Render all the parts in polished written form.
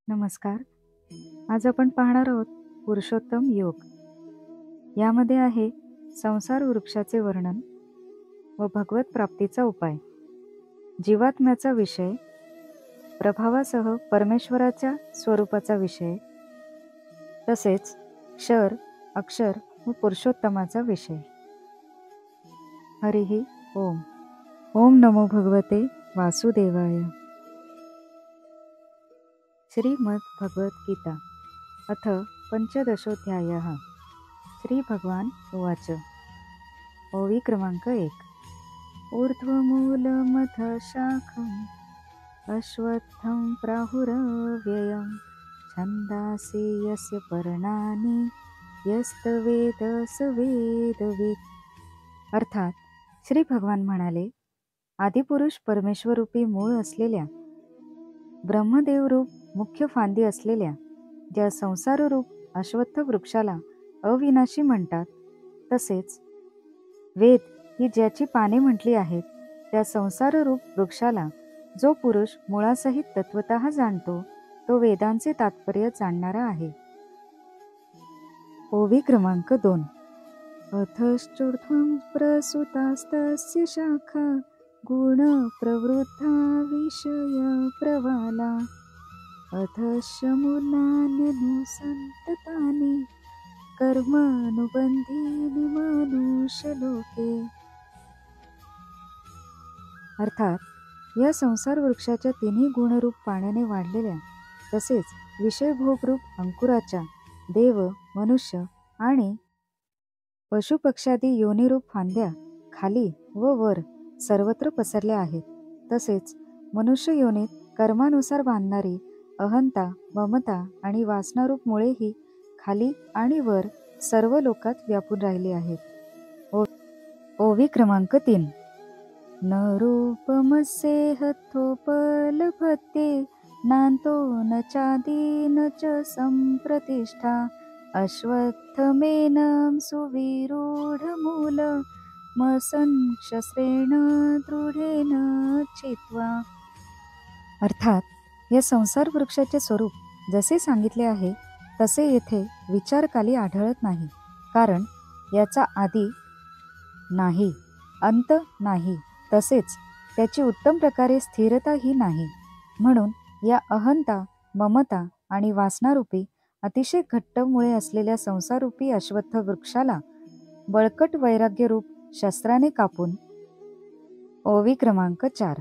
नमस्कार. आज आपण पाहणार आहोत पुरुषोत्तम योग. यामध्ये आहे संसार वृक्षाचे वर्णन व भगवत प्राप्तीचा उपाय, जीवात्म्याचा विषय, प्रभावासह परमेश्वराच्या स्वरूपाचा विषय, तसेच क्षर, अक्षर व पुरुषोत्तमाचा विषय. हरिः ओम. ओम नमो भगवते वासुदेवाय. श्रीमद् भगवत गीता अथ पंचदशोऽध्यायः. श्री भगवान उवाच. ओवी क्रमांक 1. ऊर्ध्वमूलमथ शाखम् अश्वत्थं प्राहुरव्ययम् छन्दांसि यस्य पर्णानि यस्तवेद स वेदवित्. अर्थात श्री भगवान म्हणाले, आदिपुरुष परमेश्वरूपी मूळ असलेल्या, ब्रह्मदेव रूप मुख्य फांदी असलेल्या ज्या संसाररूप अश्वत्थ वृक्षाला अविनाशी म्हणतात, तसेच वेद ही ज्याची पाने म्हटली आहेत, त्या संसाररूप वृक्षाला जो पुरुष मुळासहित तत्वतः जाणतो, तो वेदांचे तात्पर्य जाणणारा आहे. ओवी क्रमांक 2. अथश्चोर्ध्वं प्रसुतास्तस्य शाखा गुण प्रवृद्धा विषय प्रवाला अथश्च मूलान्यनुसन्ततानि कर्मानुबंधीनि मनुष्यलोके. अर्थात या संसार वृक्षाच्या तिन्ही गुणरूप पाण्याने वाढलेल्या, तसेच विषयभोगरूप अंकुराच्या देव, मनुष्य आणि पशुपक्षादी योनिरूप फांद्या खाली व वर सर्वत्र पसरल्या आहेत. तसेच मनुष्य योनीत कर्मानुसार बांधणारी अहंता, ममता आणि वासनारूप मुळेही खाली आणि वर सर्व लोकात व्यापून राहिली आहेत. ओवी क्रमांक 3. न रूपमस्येहथोपलभते नान्तो न चादी न च संप्रतिष्ठा अश्वत्थमेनं सुविरूढमूलमसंशस्त्रेण दृढेन छित्त्वा. अर्थात या संसार वृक्षाचे स्वरूप जसे सांगितले आहे तसे येथे विचारकाली आढळत नाही, कारण याचा आदी नाही, अंत नाही, तसेच त्याची उत्तम प्रकारे स्थिरताही नाही. म्हणून या अहंता, ममता आणि वासनारूपी अतिशय घट्ट मुळे असलेल्या संसारूपी अश्वत्थ वृक्षाला बळकट वैराग्यरूप शस्त्राने कापून. ओवी क्रमांक 4.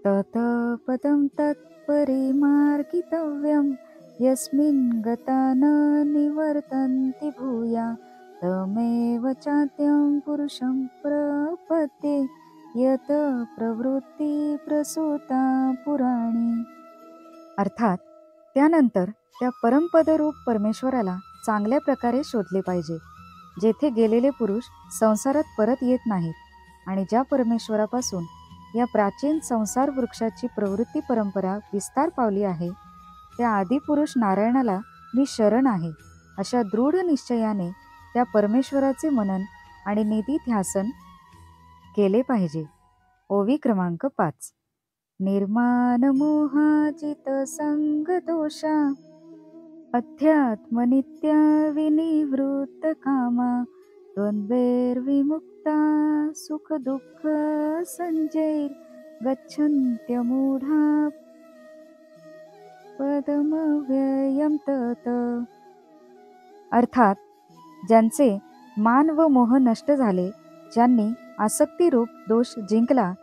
तत पदं तत्परिमार्गितव्यं यस्मिन् गता न निवर्तन्ति भूया तमेव चाद्यं पुरुषं प्रपद्ये यत प्रवृत्ती प्रसूता पुराणी. अर्थात त्यानंतर त्या परमपदरूप परमेश्वराला चांगल्या प्रकारे शोधले पाहिजे, जेथे गेलेले पुरुष संसारात परत येत नाहीत, आणि ज्या परमेश्वरापासून या प्राचीन संसार वृक्षाची प्रवृत्ती परंपरा विस्तार पावली आहे, त्या आदिपुरुष नारायणाला मी शरण आहे, अशा दृढ निश्चयाने त्या परमेश्वराचे मनन आणि निधिध्यासन केले पाहिजे. ओवी क्रमांक 5. निर्माण मोहाजित संगदोषा अध्यात्मनित्या विनिवृत्त कामा द्वंद्वैर्विमुक्ता सुख दुःख संजैर गच्छन्त्यमूढा पदमव्ययं तत. अर्थात ज्यांचे मान व मोह नष्ट झाले, ज्यांनी आसक्तीरूप दोष जिंकला,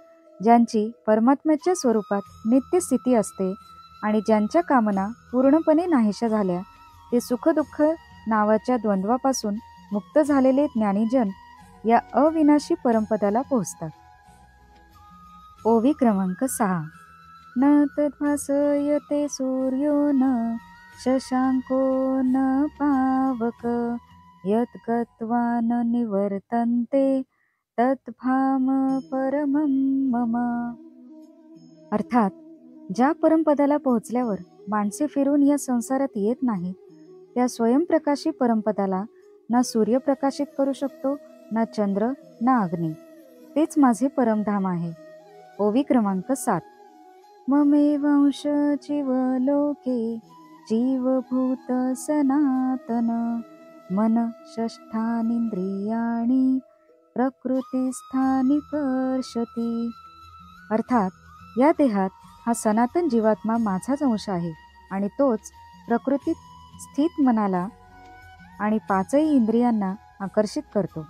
ज्यांची परमात्म्याच्या स्वरूपात नित्य स्थिती असते आणि ज्यांच्या कामना पूर्णपणे नाहीशा झाल्या, ते सुखदुःख नावाच्या द्वंद्वापासून मुक्त झालेले ज्ञानीजन या अविनाशी परमपदाला पोहोचतात. ओवी क्रमांक 6. न तद्भासयते सूर्यो न शशांको न पावक यत् गत्वा न निवर्तन्ते तद्धाम परमं मम. अर्थात ज्या परमपदाला पोहोचल्यावर माणसे फिरून या संसारात येत नाहीत, त्या स्वयंप्रकाशी परमपदाला ना सूर्य प्रकाशित करू शकतो, ना चंद्र, ना अग्नी. तेच माझे परमधाम आहे. ओवी क्रमांक 7. ममेवंश जीवलोके जीवभूत सनातन मन षष्ठानींद्रियाणि प्रकृतिस्थानी कर्षति. अर्थात या देहात हा सनातन जीवात्मा माझाच अंश आहे आणि तोच प्रकृतीत स्थित मनाला आणि पाचही इंद्रियांना आकर्षित करतो.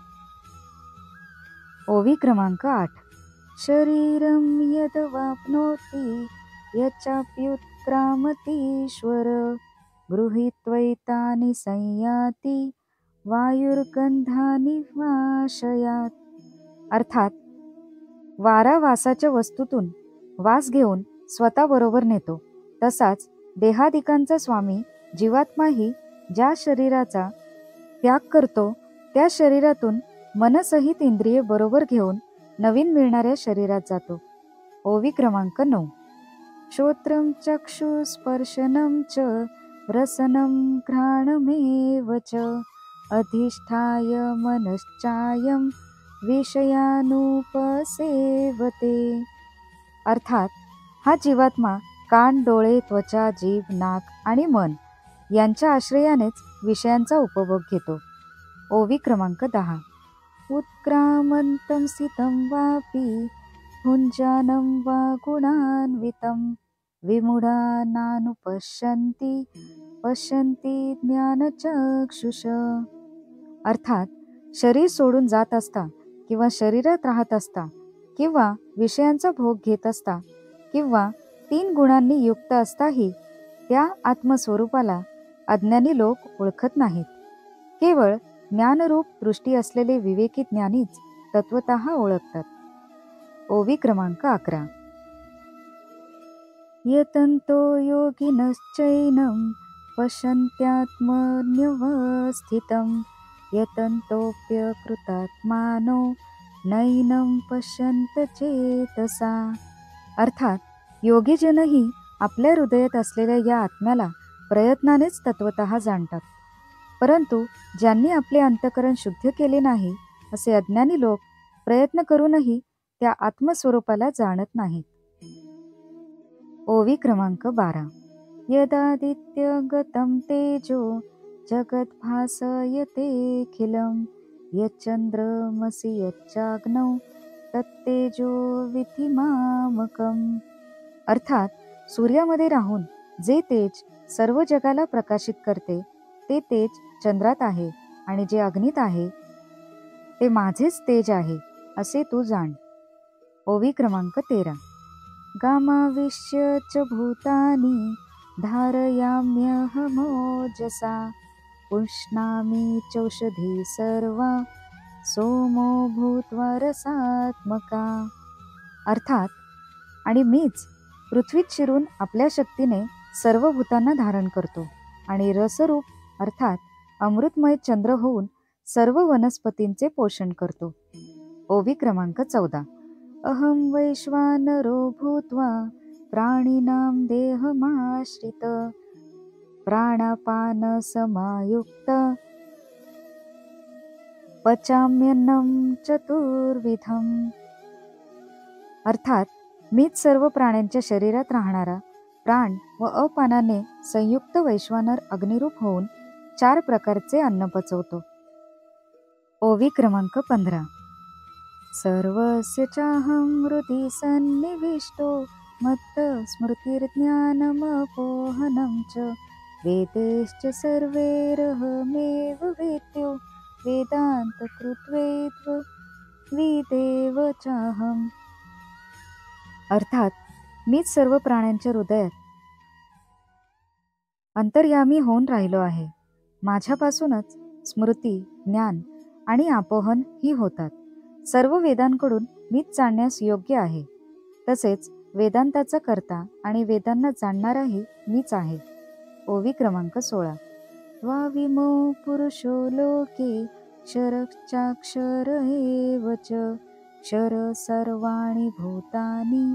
ओवी क्रमांक 8. शरीरं यद वाप्नोति यच्चाप्युत्क्रामतीश्वर गृहीत्वैतानि संयाति वायुर्गंधानि वाशयात. अर्थात वारा वासाच्या वस्तूतून वास घेऊन स्वतःबरोबर नेतो, तसाच देहादिकांचा स्वामी जीवात्माही ज्या शरीराचा त्याग करतो त्या शरीरातून मनसहित इंद्रिये बरोबर घेऊन नवीन मिळणाऱ्या शरीरात जातो. ओवी क्रमांक 9. श्रोत्रं चक्षुस्पर्शनं च रसनं घ्राणमेव च अधिष्ठाय मनश्चायं विषयानुपसेवते. अर्थात हा जीवात्मा कान, डोळे, त्वचा, जीभ, नाक आणि मन यांच्या आश्रयानेच विषयांचा उपभोग घेतो. ओवी क्रमांक 10. उत्क्रामन्तं स्थितं वापि भुञ्जानं वा गुणान्वितं विमूढानानुपश्यन्ति पश्यन्ति ज्ञानचक्षुष. अर्थात शरीर सोडून जात असता किंवा शरीरात राहत असता किंवा विषयांचा भोग घेत असता किंवा 3 गुणांनी युक्त असताही त्या आत्मस्वरूपाला अज्ञानी लोक ओळखत नाहीत. केवळ ज्ञानरूप दृष्टी असलेले विवेकी ज्ञानीच तत्वतः ओळखतात. ओवी क्रमांक 11. यतन्तो योगिनश्चैनं पश्यन्त्यात्मन्यवस्थितं यतन्तोऽप्यकृतात्मानो नैनं पश्यन्त चेतसा. अर्थात योगीजनही आपल्या हृदयात असलेल्या या आत्म्याला प्रयत्नानेच तत्वतः जाणतात, परंतु ज्यांनी आपले अंतःकरण शुद्ध केले नाही असे अज्ञानी लोक प्रयत्न करूनही त्या आत्मस्वरूपाला जाणत नाहीत. ओवी क्रमांक 12. यदादित्यगतं तेजो जगद्भासयतेऽखिलं यच्चन्द्रमसि यच्चाग्नौ तत्तेजो विद्धि मामकम्. अर्थात सूर्यामध्ये राहून जे तेज सर्व जगाला प्रकाशित करते ते तेज चंद्रात आहे आणि जे अग्नीत आहे ते माझेच तेज आहे असे तू जाण. ओवी क्रमांक 13. गामाविश्य च भूतानि धारयाम्यहमोजसा पुष्णामि चौषधी सर्वा सोमो भूत्वा रसात्मका. अर्थात आणि मीच पृथ्वीत शिरून आपल्या शक्तीने सर्व भूतांना धारण करतो आणि रसरूप अर्थात अमृतमय चंद्र होऊन सर्व वनस्पतींचे पोषण करतो. ओवी क्रमांक 14. अहं वैश्वानरो भूत्वा प्राणिनां देहमाश्रित प्राणापान समायुक्त पचाम्यन्नं चतुर्विधम्. अर्थात मीच सर्व प्राण्यांच्या शरीरात राहणारा प्राण व अपानाने संयुक्त वैश्वानर अग्निरूप होऊन 4 प्रकारचे अन्न पचवतो. ओवी क्रमांक 15. सर्वस्य चाहं हृदि सन्निविष्टो मत्त स्मृतिर्ज्ञानमपोहनं च वेदैश्च सर्वैरहमेव वेद्यो वेदान्तकृत्वेत्व विदेव चाहम्. अर्थात मीच सर्व प्राण्यांच्या हृदयात अंतर्यामी होऊन राहिलो आहे. माझ्यापासूनच स्मृती, ज्ञान आणि आपोहन ही होतात. सर्व वेदांकडून मीच जाणण्यास योग्य आहे. तसेच वेदांताचा कर्ता आणि वेदांना जाणणाराही मीच आहे. ओवी क्रमांक 16. द्वाविमो पुरुषो लोके क्षरश्चाक्षर एव च क्षर सर्वाणि भूतानि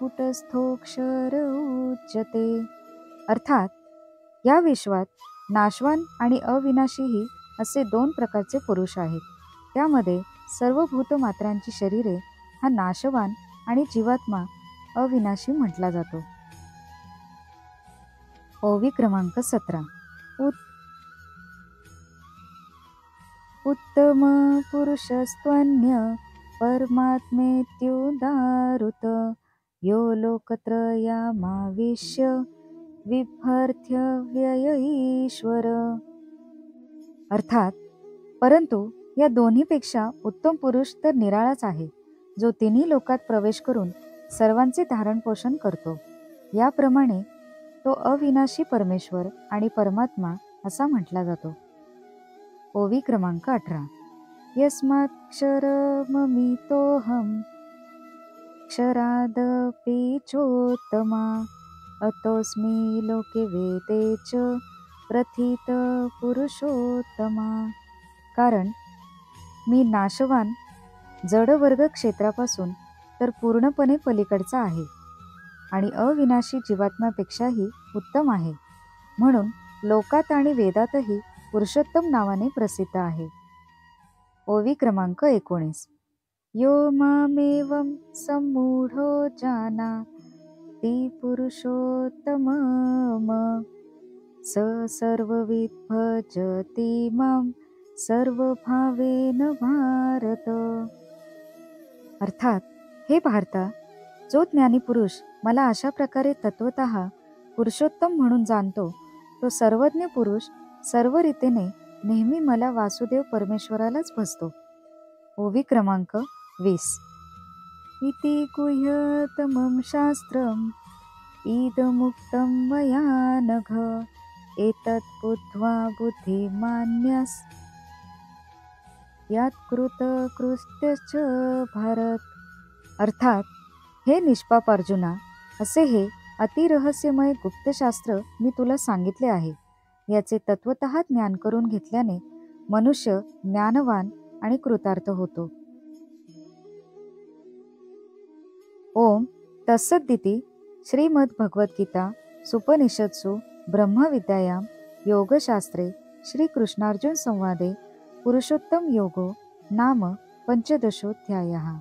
कुटस्थोक्षर उच्यते. अर्थात या विश्वात नाशवान आणि अविनाशीही असे 2 प्रकारचे पुरुष आहेत. त्यामध्ये सर्व भूतमात्रांची शरीरे हा नाशवान आणि जीवात्मा अविनाशी म्हटला जातो. ओवी क्रमांक 17. उत्तम पुरुषस्त्वन्य परमात्मेत्युदारुत यो लोकत्रयामाविश्य विभर्त्य व्यय ईश्वर. अर्थात, परंतु या दोन्हीपेक्षा उत्तम पुरुष तर निराळाच आहे, जो तिन्ही लोकात प्रवेश करून सर्वांचे धारण पोषण करतो. याप्रमाणे तो अविनाशी परमेश्वर आणि परमात्मा असा म्हटला जातो. ओवी क्रमांक 18. यस्माक्षरममितोऽहं क्षरादपि चोत्तमा अतोऽस्मि लोके वेदे च प्रथित पुरुषोत्तमा. कारण मी नाशवान जडवर्ग क्षेत्रापासून तर पूर्णपणे पलीकडचा आहे आणि अविनाशी जीवात्म्यापेक्षाही उत्तम आहे, म्हणून लोकात आणि वेदातही पुरुषोत्तम नावाने प्रसिद्ध आहे. ओवी क्रमांक 19. यो मामेवं सम्मूढो जानाति पुरुषोत्तमम् स सर्वविद् भजति मां सर्वभावेन भारत. अर्थात, हे भारता, जो ज्ञानी पुरुष मला अशा प्रकारे तत्वतः पुरुषोत्तम म्हणून जाणतो, तो सर्वज्ञ पुरुष सर्व रीतीने नेहमी मला वासुदेव परमेश्वरालाच भजतो. ओवी क्रमांक 20. इति गुह्यतमं शास्त्रम् इदमुक्तं मया नघ एतत् बुद्ध्वा बुद्धिमान्यस् यत्कृतकृत्यश्च भारत. अर्थात, हे निष्पाप अर्जुना, असे हे अतिरहस्यमय गुप्तशास्त्र मी तुला सांगितले आहे. याचे तत्वतः ज्ञान करून घेतल्याने मनुष्य ज्ञानवान आणि कृतार्थ होतो. ओम तत्सदिति श्रीमद्भगवद्गीता सुपनिषत्सु ब्रह्मविद्यायां योगशास्त्रे श्रीकृष्णार्जुन संवादे पुरुषोत्तम योगो नाम 15.